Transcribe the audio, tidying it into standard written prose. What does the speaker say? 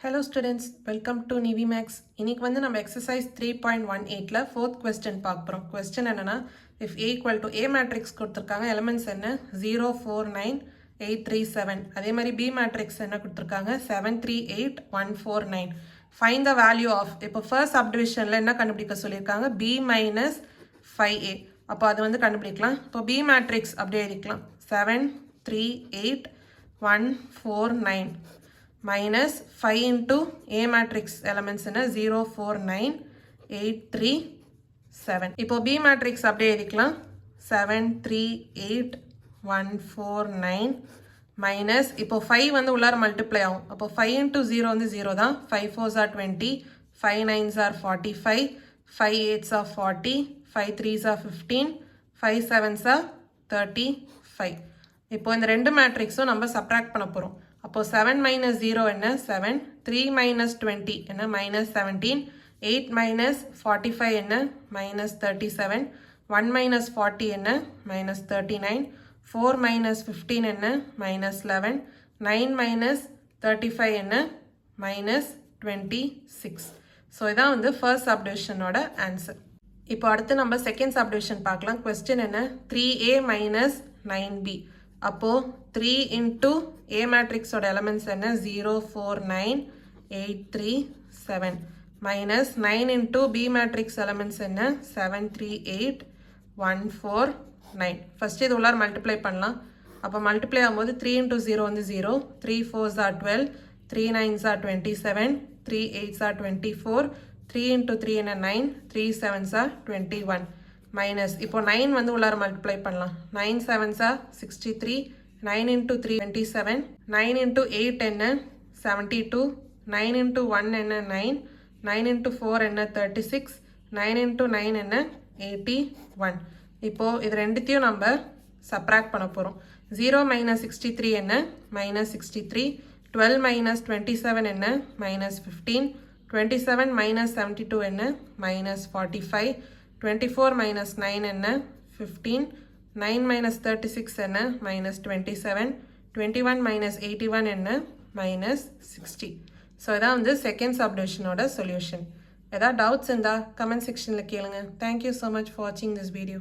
Hello students, welcome to Nivi Max. இன்னைக்கு வந்து நம்ம exercise 3.18ல fourth question பார்க்குறோம். question என்னன்னா, if A equal to A matrix கொடுத்திருக்காங்க, elements என்ன 0, 4, 9, 8, 3, 7. அதே மாதிரி B matrix என்ன கொடுத்திருக்காங்க 7, 3, 8, 1, 4, 9. Find the value of, இப்போ first subdivisionல என்ன கண்டுபிடிக்க சொல்லியிருக்காங்க B minus 5A. அப்போ அது வந்து கண்டுபிடிக்கலாம். இப்போ B matrix அப்படியே எழுதிக்கலாம் 7, 3, 8, 1, 4, 9. minus 5 into A matrix elements in 0, 4, 9, 8, 3, 7. இப்போ B matrix அப்படியே எழுதிக்கலாம் 7, 3, 8, 1, 4, 9 minus இப்போ 5 வந்து உள்ளார multiply ஆகும். அப்போ 5 into 0 வந்து 0 தான். 5 4s are 20, 5 9s are 45, 5 8s are 40, 5 3s are 15, 5 7s are 35. இப்போ இந்த ரெண்டு மேட்ரிக்ஸும் நம்ம சப்ராக்ட் பண்ண போகிறோம். அப்போ 7 minus 0 என்ன 7, 3 minus 20 என்ன minus 17, 8 minus 45 என்ன minus 37, 1 minus 40 என்ன minus 39, 4 minus 15 என்ன minus 11, 9 minus 35 என்ன minus 26. ஸோ இதான் வந்து ஃபர்ஸ்ட் சப்டிவிஷனோட ஆன்சர். இப்போ அடுத்து நம்ம செகண்ட் சப்டிவிஷன் பார்க்கலாம். கொஸ்டின் என்ன 3A minus 9B. அப்போது 3 into A matrixோட எலமெண்ட்ஸ் என்ன 0, 4, 9, 8, 3, 7 minus 9 into B matrix elements என்ன 7, 3, 8, 1, 4, 9. ஃபர்ஸ்ட் இது உள்ளார் மல்டிப்ளை பண்ணலாம். அப்போ மல்டிப்ளை ஆகும்போது 3 into 0 வந்து 0, 3 4s are 12, 3 9s are 27, 3 8s are 24, 3 into 3 என்ன 9, 3 7s are 21. மைனஸ் இப்போ 9 வந்து உள்ளார மல்டிப்ளை பண்ணலாம். 9 7s are 63, 9 into 3 27, 9 into 8 என்ன 72, 9 into 1 என்ன 9, 9 into 4 என்ன 36, 9 into 9 என்ன 81. இப்போ இது ரெண்டுத்தையும் நம்ம சப்ராக்ட் பண்ண போகிறோம். 0 minus 63 என்ன minus 63, 12 minus 27 என்ன minus 15, 27 minus 72 என்ன minus 45, 24 minus 9 என்ன 15, 9 minus 36 என்ன minus 27, 21 minus 81 என்ன minus 60. ஸோ இதான் வந்து செகண்ட் சப்டிவிஷனோட சொல்யூஷன். ஏதாவது டவுட்ஸ் இருந்தால் கமெண்ட் செக்ஷனில் கேளுங்க. தேங்க்யூ ஸோ மச் ஃபார் வாட்சிங் திஸ் வீடியோ.